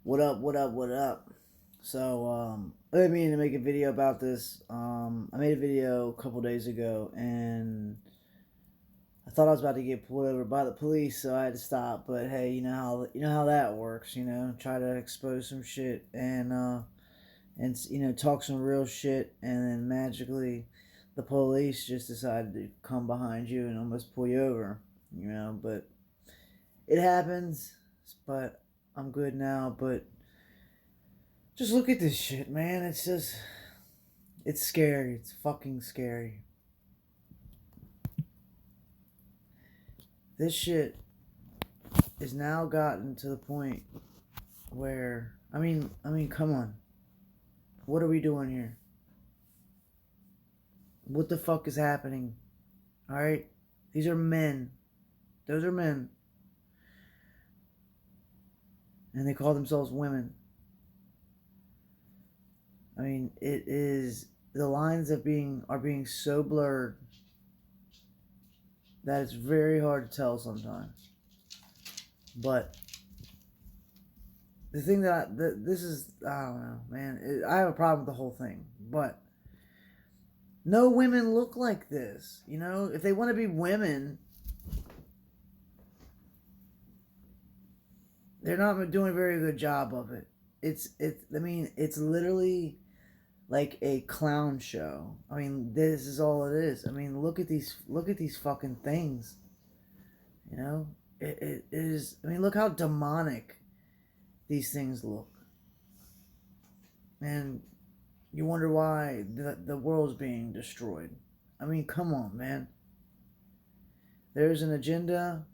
What up, what up, what up? So, I didn't mean to make a video about this. I made a video a couple days ago and I thought I was about to get pulled over by the police, so I had to stop. But hey, you know how that works, try to expose some shit and talk some real shit, and then magically the police just decided to come behind you and almost pull you over, but it happens. But I'm good now, but just look at this shit, man. It's scary. It's fucking scary. This shit is now gotten to the point where, I mean, come on. What are we doing here? What the fuck is happening? Alright? These are men. Those are men. And they call themselves women. I mean, it is, the lines are being so blurred that it's very hard to tell sometimes. But the thing this is, I don't know, man. I have a problem with the whole thing. But no women look like this. If they want to be women, they're not doing a very good job of it. It's literally like a clown show. I mean, this is all it is. I mean, look at these fucking things. It is. I mean, look how demonic these things look, and you wonder why the world's being destroyed. I mean, come on, man. There's an agenda.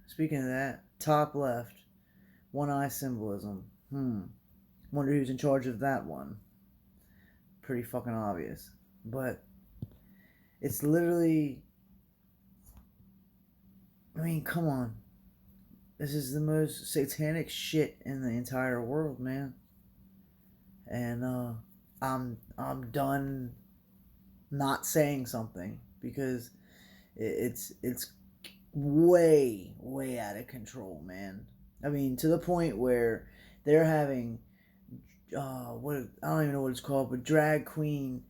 Speaking of that, top left, one eye symbolism. Wonder who's in charge of that one. Pretty fucking obvious. But it's literally, I mean, come on. This is the most satanic shit in the entire world, man. And I'm done not saying something because it's way out of control, man. I mean, to the point where they're having what, I don't even know what it's called, but drag queen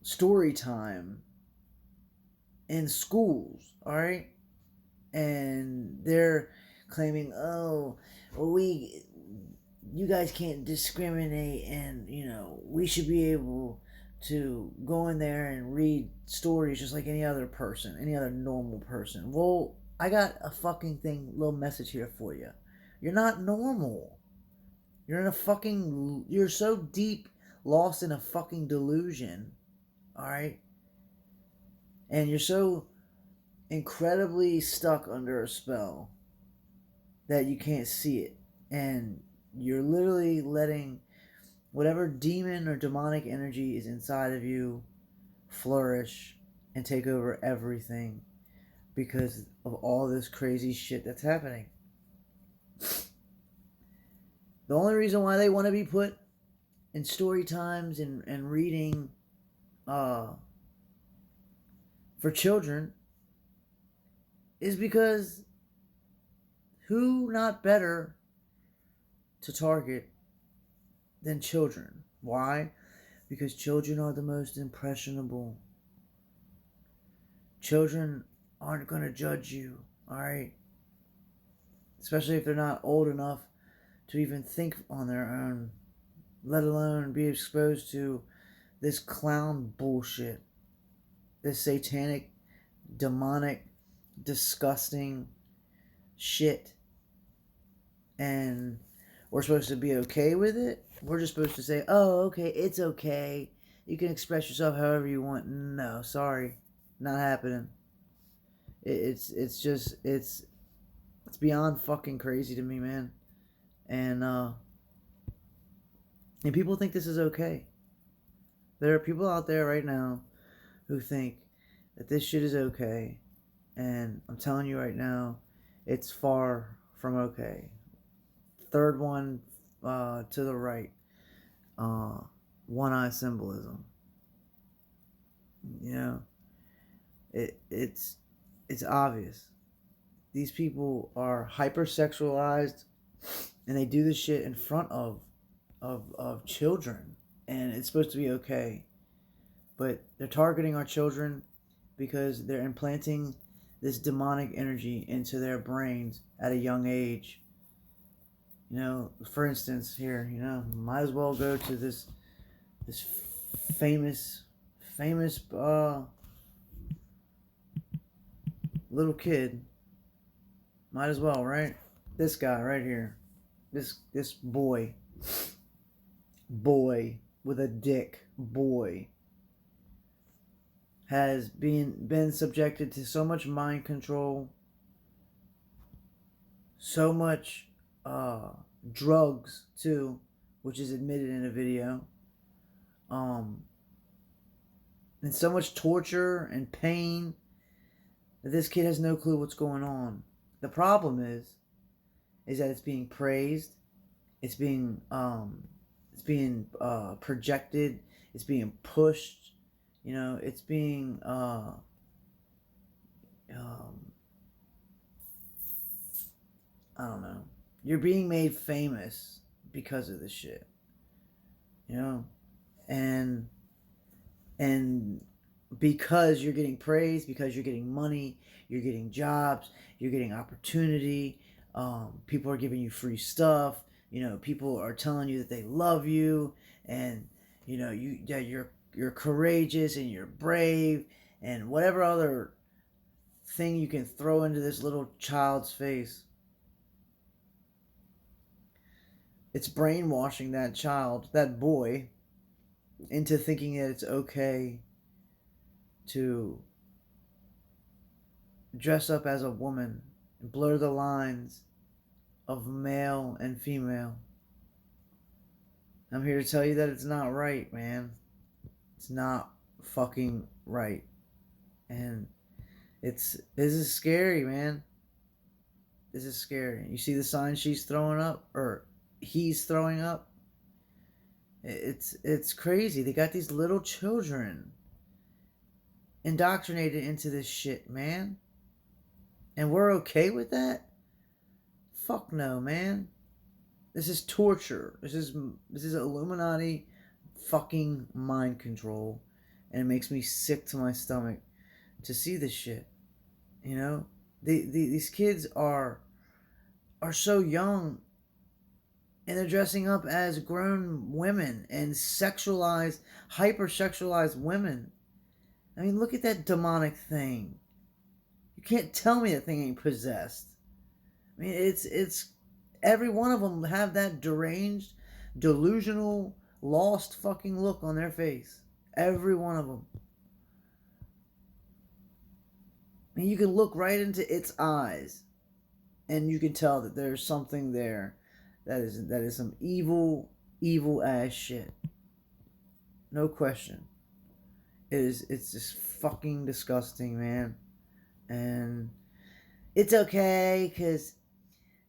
story time in schools. All right, and they're claiming, oh, well, you guys can't discriminate, and we should be able to go in there and read stories just like any other person, any other normal person. Well, I got a fucking little message here for you. You're not normal. You're so deep lost in a fucking delusion, all right? And you're so incredibly stuck under a spell that you can't see it. And you're literally letting whatever demon or demonic energy is inside of you flourish and take over everything because of all this crazy shit that's happening. The only reason why they want to be put in story times and reading for children is because who not better to target than children? Why? Because children are the most impressionable. Children aren't going to judge you, alright? Especially if they're not old enough to even think on their own, let alone be exposed to this clown bullshit, this satanic, demonic, disgusting shit. And we're supposed to be okay with it? We're just supposed to say, oh, okay, it's okay. You can express yourself however you want. No, sorry. Not happening. It's beyond fucking crazy to me, man. And people think this is okay. There are people out there right now who think that this shit is okay. And I'm telling you right now, it's far from okay. Third one to the right. One eye symbolism. It's obvious. These people are hypersexualized And they do this shit in front of children, and it's supposed to be okay. But they're targeting our children because they're implanting this demonic energy into their brains at a young age. You know, for instance, here, you know, might as well go to this famous little kid. Might as well, right? This guy right here. This boy with a dick, boy, has been subjected to so much mind control, so much drugs too, which is admitted in a video, and so much torture and pain that this kid has no clue what's going on. The problem is that it's being praised, it's being projected, it's being pushed, you know, it's being I don't know. You're being made famous because of this shit, you know, and because you're getting praise, because you're getting money, you're getting jobs, you're getting opportunity. People are giving you free stuff. You know, people are telling you that they love you, and you know you're courageous and you're brave, and whatever other thing you can throw into this little child's face. It's brainwashing that child, that boy, into thinking that it's okay to dress up as a woman and blur the lines of male and female. I'm here to tell you that it's not right, man. It's not fucking right. And this is scary, man. This is scary. You see the sign she's throwing up, or he's throwing up? It's crazy. They got these little children indoctrinated into this shit, man. And we're okay with that? Fuck no, man. This is torture. This is Illuminati fucking mind control. And it makes me sick to my stomach to see this shit. You know? These kids are so young, and they're dressing up as grown women and sexualized, hyper-sexualized women. I mean, look at that demonic thing. You can't tell me that thing ain't possessed. I mean, it's every one of them have that deranged, delusional, lost fucking look on their face. Every one of them. I mean, you can look right into its eyes, and you can tell that there's something there that is some evil ass shit. No question. It's just fucking disgusting, man. And it's okay because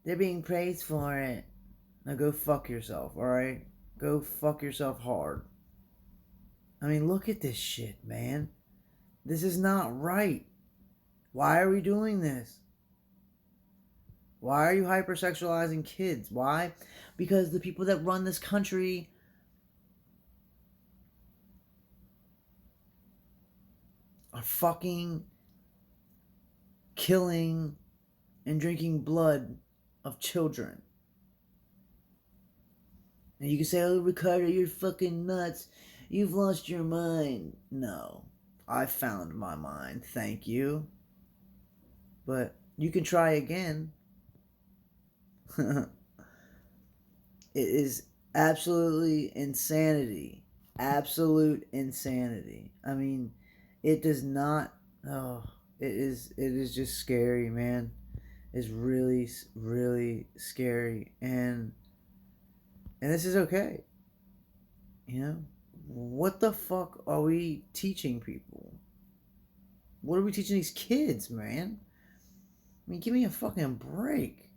they're being praised for it. Now go fuck yourself, alright? Go fuck yourself hard. I mean, look at this shit, man. This is not right. Why are we doing this? Why are you hypersexualizing kids? Why? Because the people that run this country are fucking killing and drinking blood of children. And you can say, oh, Ricardo, you're fucking nuts. You've lost your mind. No. I found my mind. Thank you. But you can try again. It is absolutely insanity. Absolute insanity. I mean, it does not... Oh, it is just scary, man. It's really, really scary. And this is okay. You know? What the fuck are we teaching people? What are we teaching these kids, man? I mean, give me a fucking break.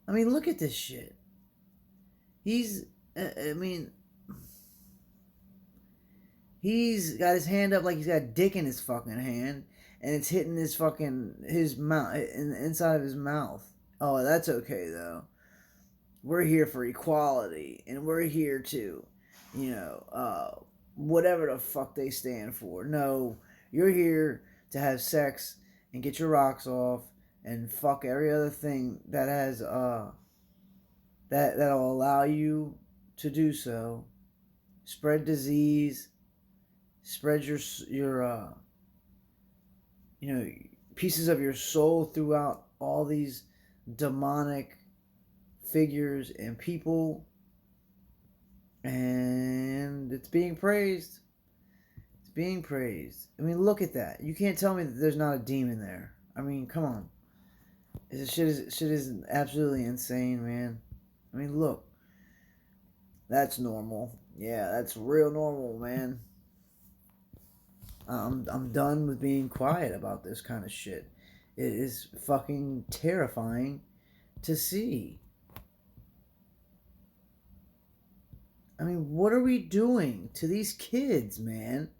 I mean, look at this shit. He's got his hand up like he's got a dick in his fucking hand, and it's hitting his mouth, inside of his mouth. Oh, that's okay though. we're here for equality, and we're here to, whatever the fuck they stand for. No, you're here to have sex and get your rocks off and fuck every other thing that has that'll allow you to do so. Spread disease, spread your pieces of your soul throughout all these demonic figures and people, and it's being praised. It's being praised. I mean, look at that. You can't tell me that there's not a demon there. I mean, come on. This shit is absolutely insane, man. I mean, look. That's normal. Yeah, that's real normal, man. I'm done with being quiet about this kind of shit. It is fucking terrifying to see. I mean, what are we doing to these kids, man?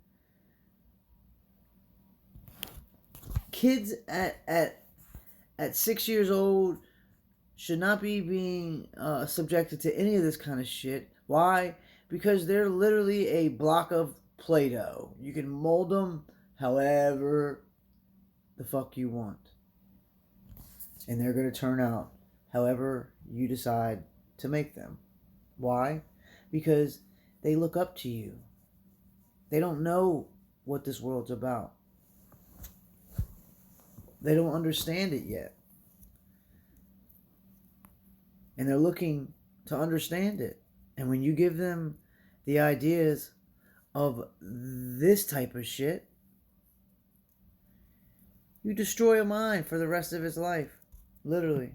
Kids at 6 years old should not be being subjected to any of this kind of shit. Why? Because they're literally a block of Play-Doh. You can mold them however the fuck you want. And they're going to turn out however you decide to make them. Why? Because they look up to you. They don't know what this world's about. They don't understand it yet. And they're looking to understand it. And when you give them the ideas of this type of shit, you destroy a mind for the rest of its life. Literally.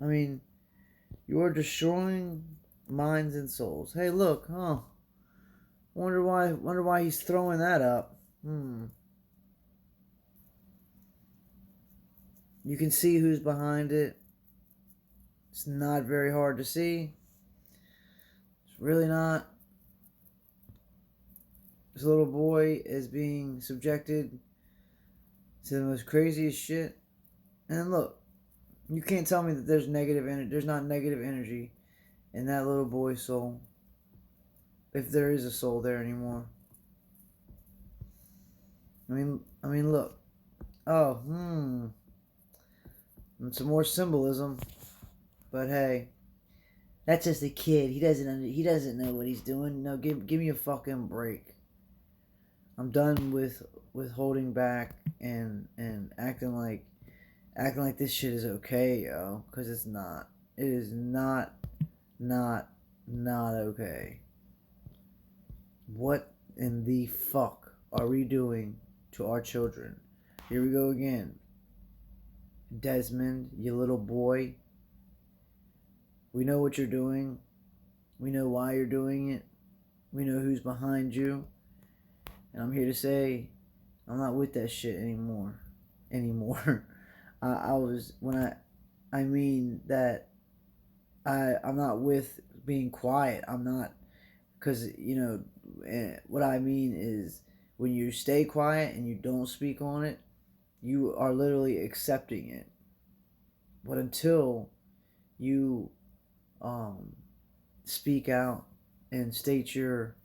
I mean, you're destroying minds and souls. Hey, look, wonder why he's throwing that up. You can see who's behind it. It's not very hard to see. It's really not. This little boy is being subjected to the most craziest shit. And look, you can't tell me that there's not negative energy in that little boy's soul. If there is a soul there anymore. I mean, look. And some more symbolism. But hey, that's just a kid. He doesn't know what he's doing. No, give me a fucking break. I'm done with holding back and acting like this shit is okay, yo, cuz it's not. It is not okay. What in the fuck are we doing to our children? Here we go again. Desmond, you little boy. We know what you're doing. We know why you're doing it. We know who's behind you. And I'm here to say, I'm not with that shit anymore. I mean that I'm not with being quiet. I'm not, because, what I mean is when you stay quiet and you don't speak on it, you are literally accepting it. But until you speak out and state your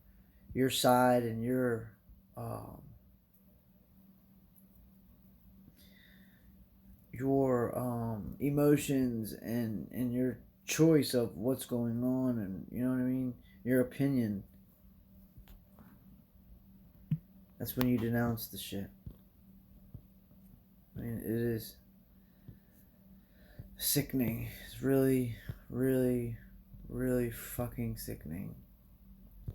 side and your emotions and your choice of what's going on, and you know what I mean, your opinion, that's when you denounce the shit. I mean, it is sickening. It's really, really, really fucking sickening.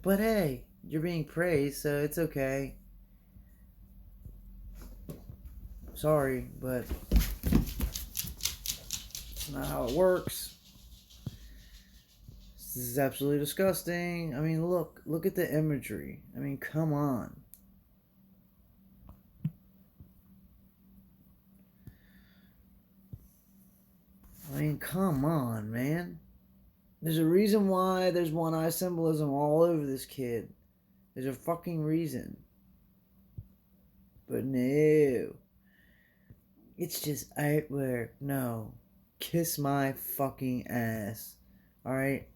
But hey, you're being praised, so it's okay. Sorry, but it's not how it works. This is absolutely disgusting. I mean, look at the imagery. I mean, come on. I mean, come on, man. There's a reason why there's one eye symbolism all over this kid. There's a fucking reason. But no. It's just artwork. No. Kiss my fucking ass. Alright?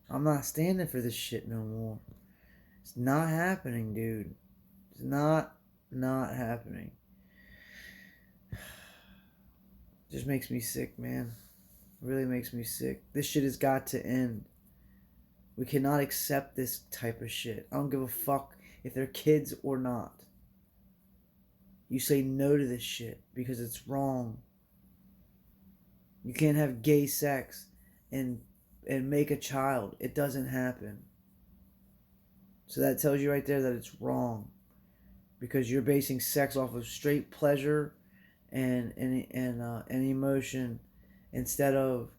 I'm not standing for this shit no more. It's not happening, dude. It's not happening. It just makes me sick, man. It really makes me sick. This shit has got to end. We cannot accept this type of shit. I don't give a fuck if they're kids or not. You say no to this shit because it's wrong. You can't have gay sex and make a child. It doesn't happen. So that tells you right there that it's wrong. Because you're basing sex off of straight pleasure and emotion instead of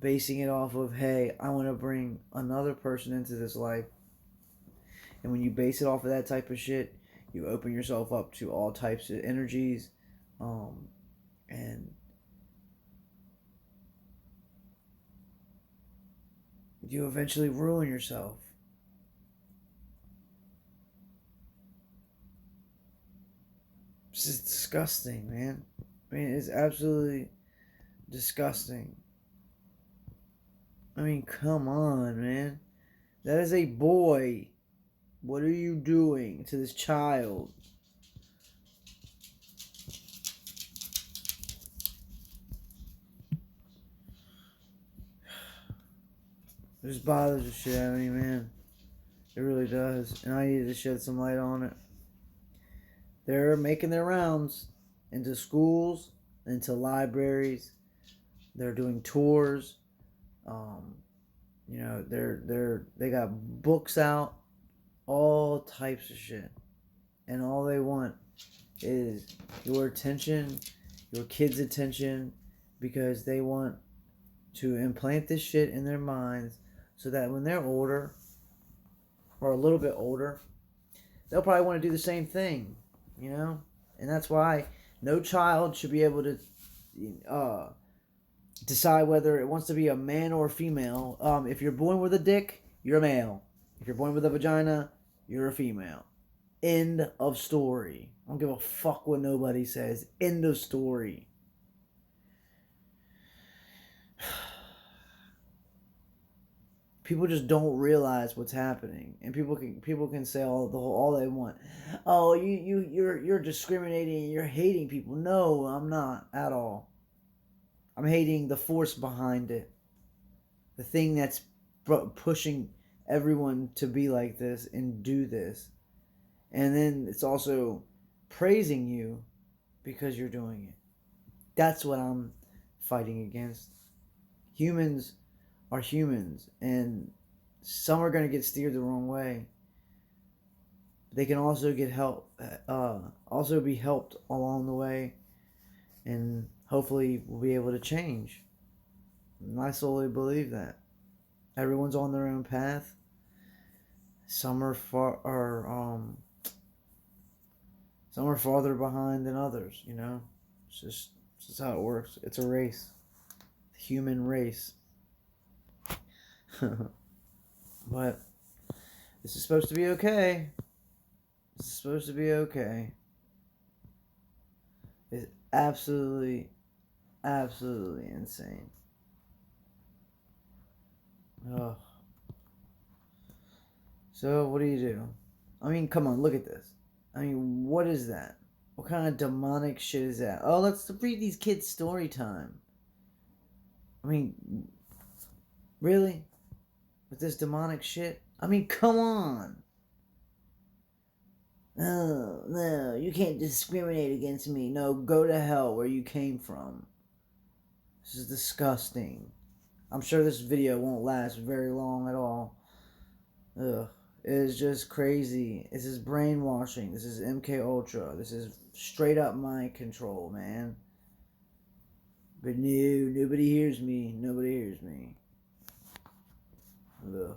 basing it off of, hey, I want to bring another person into this life. And when you base it off of that type of shit, you open yourself up to all types of energies, and you eventually ruin yourself. This is disgusting, man. I mean, it's absolutely disgusting. I mean, come on, man. That is a boy. What are you doing to this child? It just bothers the shit out of me, man. It really does. And I need to shed some light on it. They're making their rounds into schools, into libraries. They're doing tours. You know, they got books out, all types of shit, and all they want is your attention, your kids' attention, because they want to implant this shit in their minds so that when they're older, or a little bit older, they'll probably want to do the same thing, you know? And that's why no child should be able to decide whether it wants to be a man or a female. If you're born with a dick, you're a male. If you're born with a vagina, you're a female. End of story. I don't give a fuck what nobody says. End of story. People just don't realize what's happening, and people can say all they want. Oh, you're discriminating. You're hating people. No, I'm not at all. I'm hating the force behind it. The thing that's pushing everyone to be like this and do this. And then it's also praising you because you're doing it. That's what I'm fighting against. Humans are humans, and some are going to get steered the wrong way. They can also get help, also be helped along the way, and hopefully we'll be able to change. And I solely believe that everyone's on their own path. Some are some are farther behind than others. You know, it's just how it works. It's a race, the human race. But this is supposed to be okay. This is supposed to be okay. It's absolutely insane. Oh. So what do you do? I mean, come on, look at this. I mean, what is that? What kind of demonic shit is that? Oh, let's read these kids story time. I mean, really? With this demonic shit? I mean, come on. No, you can't discriminate against me. No, go to hell where you came from. This is disgusting. I'm sure this video won't last very long at all. Ugh. It is just crazy. This is brainwashing. This is MK Ultra. This is straight up mind control, man. But no, nobody hears me. Nobody hears me. Ugh.